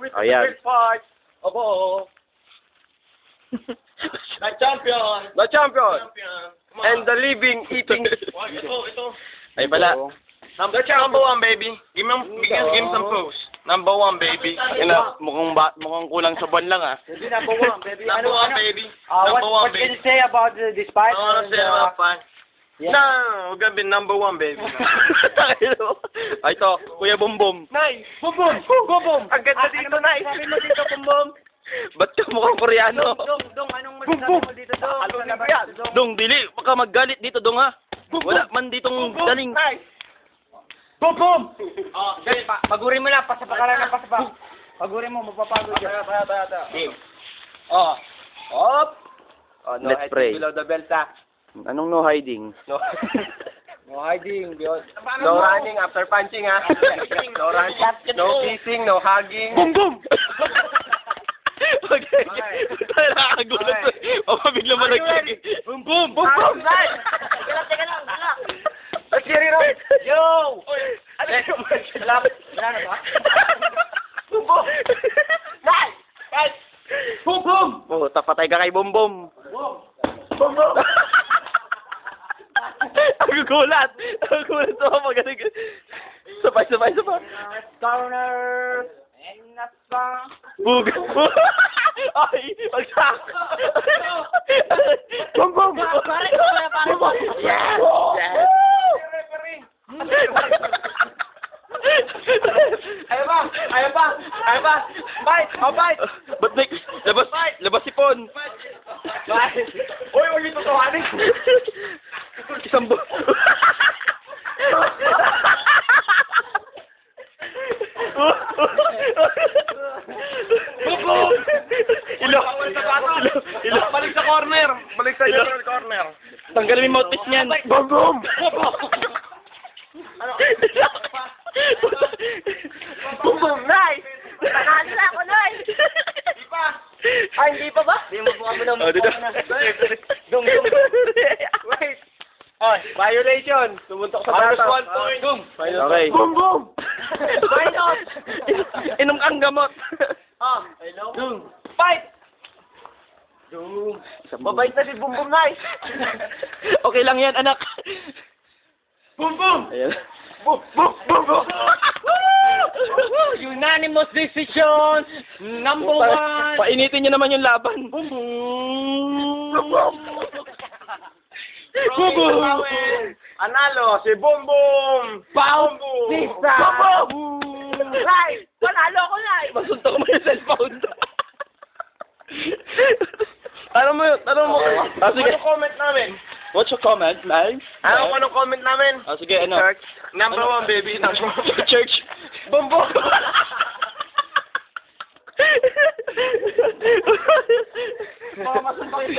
This is the Ayan. best part of all. The champion. The champion! Champion. Come on. And the living, eating... Wag, ito. Ay pala. Number one, baby. Give me some pose. Number one, baby. Ina, mukhang kulang sa buwan lang ah. Maybe number one, baby. Number one, baby. What, Number one, what can baby. you say about this fight? I wanna say about fight. yeah. No, we're gonna be number one, baby. Ay ito, Kuya Bumbum. Nice. Boom, boom. Boom, boom. Ang ganda dito, nice. Sabi mo dito, Bumbum. Ba't ka mukhang Koreano? Dong, anong masasabi mo dito, Dong? Alunin Ano ko ba yan. dito, Dong? Dong, dili, baka magalit dito, Dong ha. Wala man ditong daling. Nice. Boom, boom! Oh, Guys, pagurin mo lang, pasapakalan ng pasapa. Pagurin mo, magpapagod yan. Game. Oh. Up. Oh, no Let's hiding pray. below the belt, ah. Anong no hiding? No. No hiding. No running after punching, ah. No running. No kissing, no hugging. Boom, boom! Okay. Tayo nakakagulat. Mapabigla mo nag-check. Boom, boom! Boom, boom! Teka lang. Let's get it on. Yo! Ano yung Wala na ba? Boom, boom. Nice. Nice. Boom, boom! Oh, tapatay ka kay Boom, boom. Boom, boom. Ang gugulat. Ang gugulat sa magaling. Sabay. Corner! And that's Bug. Ay, magsak. Boom, boom. Pare. Yes! Yes! Ayaw pa. Bite. Oh, bite. Ba't labas si Pon. Bite. Uy, huwag yung tutuhanin. Isang Boom! Ilo. Balik sa corner. Balik sa Ilo. corner. Tanggalin mo yung mouthpiece niyan. Boom, boom. Boom, boom. Nice. Nakano na ako, Noy! Ay, hindi pa ba? Hindi mo buka mo na. Oh, dito. Dong. Wait. Oh, violation. Tumuntok sa Minus bata. 1 point. Okay. Boom, boom. Minus! Inom kang gamot. Boom. Fight. Mabait na si Bumbum, Nice! Okay lang yan, anak. Boom, boom. Ayan. Boom, boom, boom, boom. Unanimous decision! Number 1! Painitin niyo naman yung laban. Boom, boom. Boom, boom. Analo si Boom Boom. Pound Boom. Pizza! Boom, boom. Right! Panalo ko, Nice! Masuntok mo yung cellphone. Tanong mo. Ah, sige. Ano comment namin? What's your comment, man? Anong comment namin? Ah, sige, ano? Church. Number 1, baby. Church. Boom, boom. Masuntong